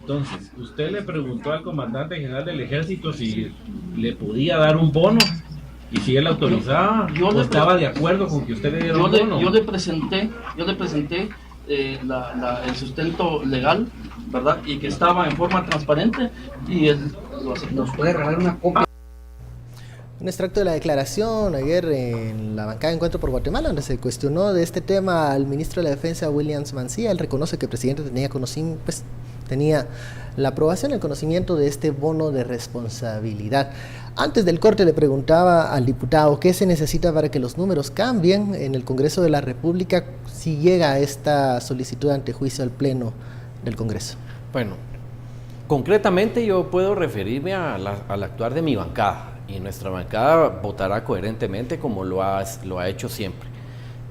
Entonces, usted le preguntó al comandante general del ejército si le podía dar un bono y si él autorizaba o estaba de acuerdo con que usted le diera un bono. Yo le presenté el sustento legal, ¿verdad? Y que estaba en forma transparente y él nos puede regalar una copia. Un extracto de la declaración ayer en la bancada de Encuentro por Guatemala, donde se cuestionó de este tema al ministro de la Defensa, Williams Mancía. Él reconoce que el presidente tenía la aprobación, el conocimiento de este bono de responsabilidad. Antes del corte le preguntaba al diputado qué se necesita para que los números cambien en el Congreso de la República si llega esta solicitud ante juicio al Pleno del Congreso. Bueno, concretamente yo puedo referirme al actuar de mi bancada. Y nuestra bancada votará coherentemente como lo ha hecho siempre.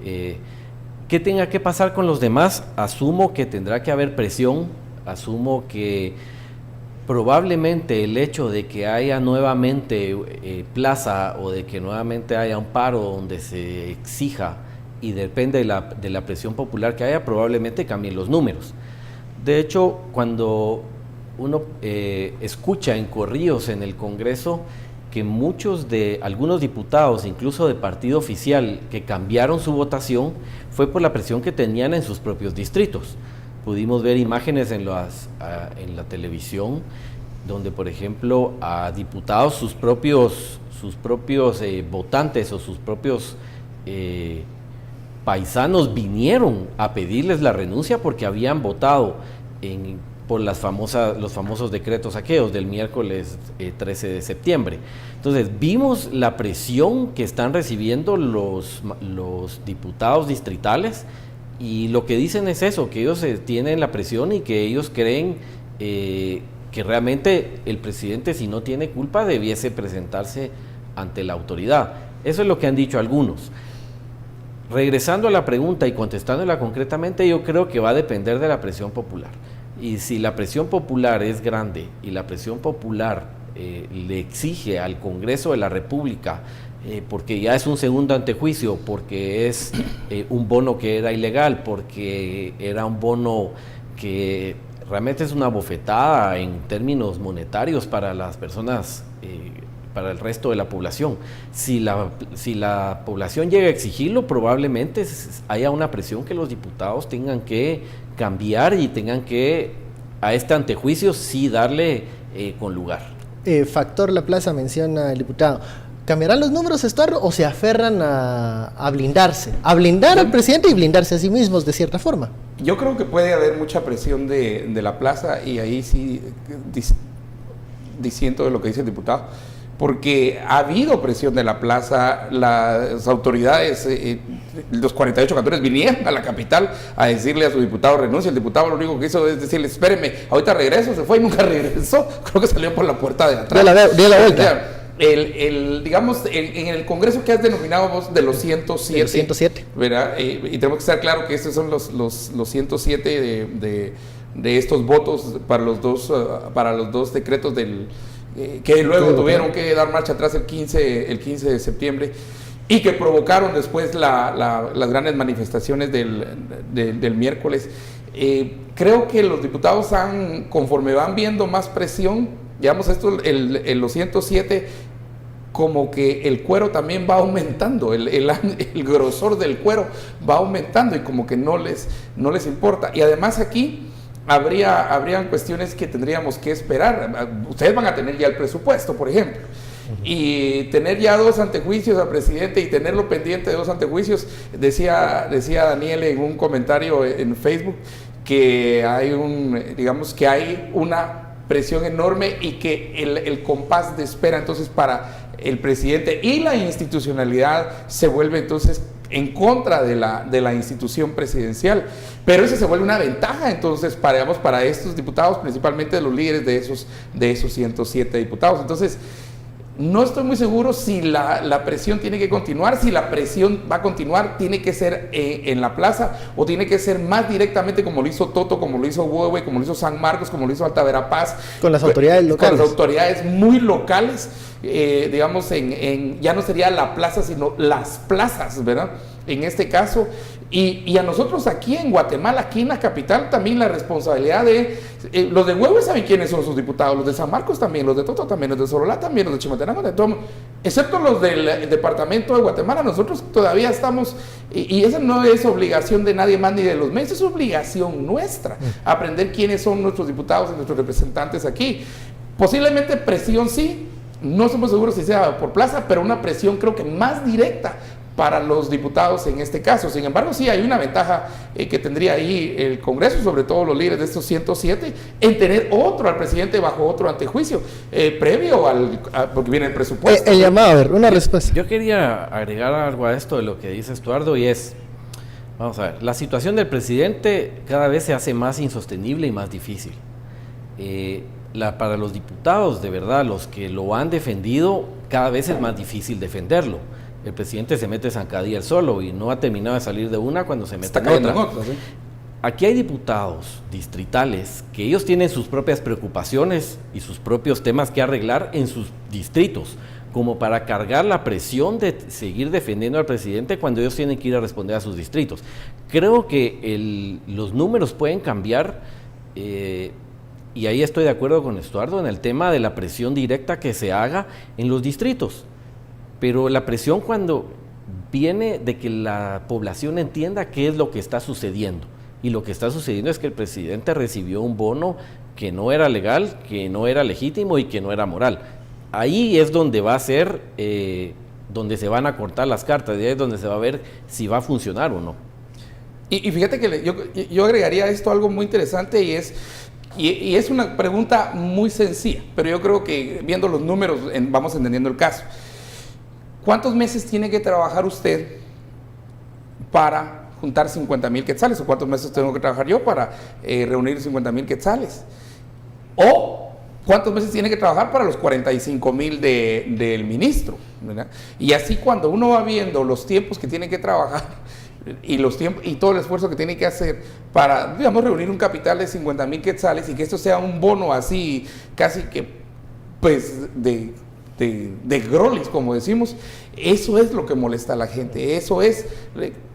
¿Qué tenga que pasar con los demás? Asumo que tendrá que haber presión, asumo que probablemente el hecho de que haya nuevamente plaza o de que nuevamente haya un paro donde se exija y depende de la presión popular que haya, probablemente cambien los números. De hecho, cuando uno escucha en corrillos en el Congreso que algunos diputados, incluso de partido oficial, que cambiaron su votación, fue por la presión que tenían en sus propios distritos. Pudimos ver imágenes en la televisión, donde, por ejemplo, a diputados, sus propios votantes o sus propios paisanos vinieron a pedirles la renuncia porque habían votado por los famosos decretos aquellos del miércoles 13 de septiembre. Entonces, vimos la presión que están recibiendo los diputados distritales y lo que dicen es eso, que ellos tienen la presión y que ellos creen que realmente el presidente, si no tiene culpa, debiese presentarse ante la autoridad. Eso es lo que han dicho algunos. Regresando a la pregunta y contestándola concretamente, yo creo que va a depender de la presión popular. Y si la presión popular es grande y la presión popular le exige al Congreso de la República, porque ya es un segundo antejuicio, porque es un bono que era ilegal, porque era un bono que realmente es una bofetada en términos monetarios para las personas, para el resto de la población. Si la población llega a exigirlo, probablemente haya una presión que los diputados tengan que cambiar y tengan que a este antejuicio sí darle con lugar. Factor La Plaza menciona el diputado. ¿Cambiarán los números, Estuardo, o se aferran a blindarse? A blindar al presidente y blindarse a sí mismos de cierta forma. Yo creo que puede haber mucha presión de La Plaza y ahí sí disiento de lo que dice el diputado, porque ha habido presión de La Plaza, las autoridades, los 48 cantores vinieron a la capital a decirle a su diputado renuncia. El diputado lo único que hizo es decirle, espéreme, ahorita regreso, se fue y nunca regresó, creo que salió por la puerta de atrás. Dio la vuelta. Digamos, en el Congreso que has denominado vos de los 107, los 107. ¿verdad? Y tenemos que estar claro que estos son los 107 de estos votos para los dos decretos que luego tuvieron que dar marcha atrás el 15 de septiembre y que provocaron después las grandes manifestaciones del miércoles. Creo que los diputados conforme van viendo más presión, digamos los 107, como que el cuero también va aumentando, el grosor del cuero va aumentando y como que no les importa. Y además aquí habrían cuestiones que tendríamos que esperar. Ustedes van a tener ya el presupuesto, por ejemplo, y tener ya 2 antejuicios al presidente y tenerlo pendiente de 2 antejuicios. Decía Daniel en un comentario en Facebook que hay una presión enorme y que el compás de espera entonces para el presidente y la institucionalidad se vuelve entonces en contra de la institución presidencial, pero eso se vuelve una ventaja entonces para estos diputados, principalmente de los líderes de esos 107 diputados. Entonces no estoy muy seguro si la presión tiene que continuar, si la presión va a continuar, tiene que ser en la plaza o tiene que ser más directamente como lo hizo Toto, como lo hizo Huehue, como lo hizo San Marcos, como lo hizo Alta Verapaz. Con las autoridades locales. Con las autoridades muy locales. digamos, ya no sería la plaza, sino las plazas, ¿verdad? En este caso, y a nosotros aquí en Guatemala, aquí en la capital, también la responsabilidad de, los de Huehue saben quiénes son sus diputados, los de San Marcos también, los de Toto también, los de Sololá también, los de Chimaltenango, de todo, excepto los del departamento de Guatemala. Nosotros todavía estamos, y esa no es obligación de nadie más ni de los medios, es obligación nuestra, aprender quiénes son nuestros diputados y nuestros representantes aquí. Posiblemente presión sí, no somos seguros si sea por plaza, pero una presión creo que más directa para los diputados en este caso. Sin embargo, sí hay una ventaja que tendría ahí el Congreso, sobre todo los líderes de estos 107, en tener al presidente bajo otro antejuicio, previo porque viene el presupuesto. El llamado, a ver, una respuesta. Yo quería agregar algo a esto de lo que dice Estuardo, y es, vamos a ver, la situación del presidente cada vez se hace más insostenible y más difícil. Para los diputados, de verdad, los que lo han defendido, cada vez es más difícil defenderlo. El presidente se mete zancadilla él solo y no ha terminado de salir de una cuando se mete en otra. ¿Sí? Aquí hay diputados distritales que ellos tienen sus propias preocupaciones y sus propios temas que arreglar en sus distritos, como para cargar la presión de seguir defendiendo al presidente cuando ellos tienen que ir a responder a sus distritos. Creo que los números pueden cambiar, y ahí estoy de acuerdo con Estuardo en el tema de la presión directa que se haga en los distritos. Pero la presión cuando viene de que la población entienda qué es lo que está sucediendo. Y lo que está sucediendo es que el presidente recibió un bono que no era legal, que no era legítimo y que no era moral. Ahí es donde va a ser, donde se van a cortar las cartas, y ahí es donde se va a ver si va a funcionar o no. Y fíjate que yo agregaría a esto algo muy interesante, y es una pregunta muy sencilla, pero yo creo que viendo los números vamos entendiendo el caso. ¿Cuántos meses tiene que trabajar usted para juntar 50,000 quetzales? ¿O cuántos meses tengo que trabajar yo para reunir 50,000 quetzales? ¿O cuántos meses tiene que trabajar para los 45,000 del ministro? ¿Verdad? Y así, cuando uno va viendo los tiempos que tiene que trabajar y todo el esfuerzo que tiene que hacer para, digamos, reunir un capital de 50,000 quetzales, y que esto sea un bono así, casi que, pues, de grolis, como decimos, eso es lo que molesta a la gente. Eso es,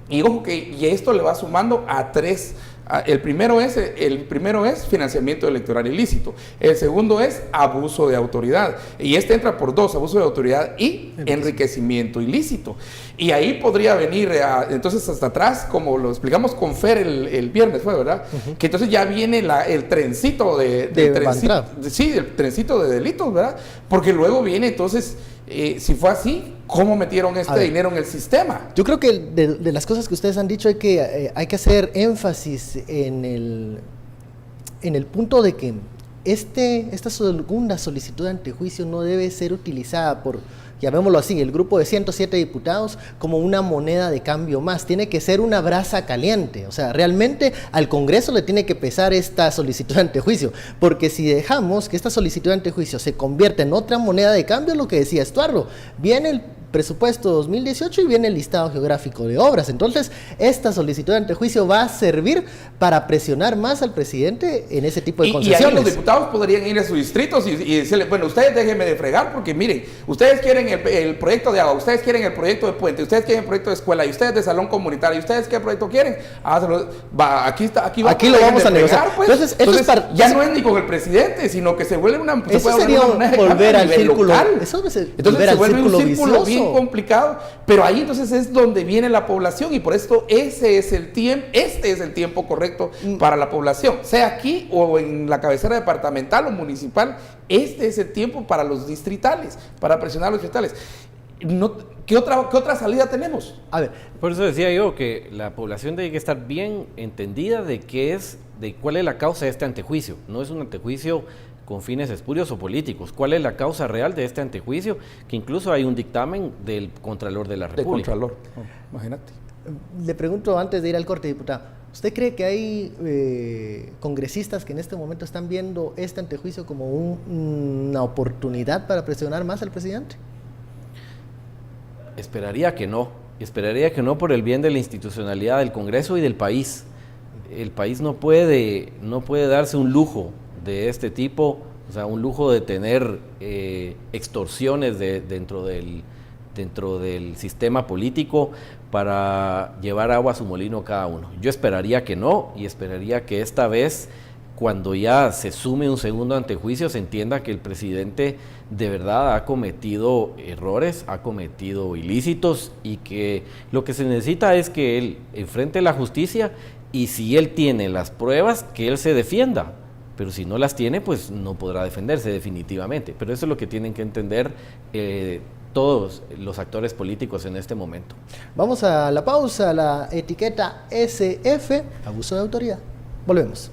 y ojo y esto le va sumando a tres. El primero es financiamiento electoral ilícito. El segundo es abuso de autoridad. Y entra por dos: abuso de autoridad y enriquecimiento ilícito. Y ahí podría venir, entonces, hasta atrás, como lo explicamos con Fer el viernes, fue, ¿verdad? Que entonces ya viene el trencito el trencito de delitos, ¿verdad? Porque luego viene, entonces, si fue así, ¿cómo metieron dinero en el sistema? Yo creo que de las cosas que ustedes han dicho hay que hacer énfasis en el punto de que esta segunda solicitud de antejuicio no debe ser utilizada por, llamémoslo así, el grupo de 107 diputados como una moneda de cambio más. Tiene que ser una brasa caliente. O sea, realmente al Congreso le tiene que pesar esta solicitud de antejuicio, porque si dejamos que esta solicitud de antejuicio se convierta en otra moneda de cambio, lo que decía Estuardo, viene el presupuesto 2018 y viene el listado geográfico de obras. Entonces, esta solicitud de antejuicio va a servir para presionar más al presidente en ese tipo de concesiones. Y ahí los diputados podrían ir a sus distritos y decirle: bueno, ustedes déjenme de fregar, porque miren, ustedes quieren el proyecto de agua, ustedes quieren el proyecto de puente, ustedes quieren el proyecto de escuela, y ustedes de salón comunitario, y ustedes qué proyecto quieren. Aquí lo vamos a negociar, pues. Entonces ya no es ni con el presidente, sino que se vuelve eso sería volver al círculo. Entonces se vuelve un círculo bien complicado, pero ahí entonces es donde viene la población, y por esto este es el tiempo correcto para la población, sea aquí o en la cabecera departamental o municipal. Este es el tiempo para los distritales, para presionar a los distritales. ¿Qué otra salida tenemos? A ver, por eso decía yo que la población tiene que estar bien entendida de cuál es la causa de este antejuicio. No es un antejuicio con fines espurios o políticos. ¿Cuál es la causa real de este antejuicio? Que incluso hay un dictamen del Contralor de la República. Del Contralor, imagínate. Le pregunto antes de ir al corte, diputado, ¿usted cree que hay congresistas que en este momento están viendo este antejuicio como una oportunidad para presionar más al presidente? Esperaría que no por el bien de la institucionalidad del Congreso y del país. El país no puede darse un lujo de este tipo O sea, un lujo de tener extorsiones dentro del sistema político para llevar agua a su molino cada uno. Yo esperaría que no, y esperaría que esta vez, cuando ya se sume un segundo antejuicio, se entienda que el presidente de verdad ha cometido errores, ha cometido ilícitos, y que lo que se necesita es que él enfrente la justicia, y si él tiene las pruebas, que él se defienda. Pero si no las tiene, pues no podrá defenderse definitivamente. Pero eso es lo que tienen que entender todos los actores políticos en este momento. Vamos a la pausa, la etiqueta SF, abuso de autoridad. Volvemos.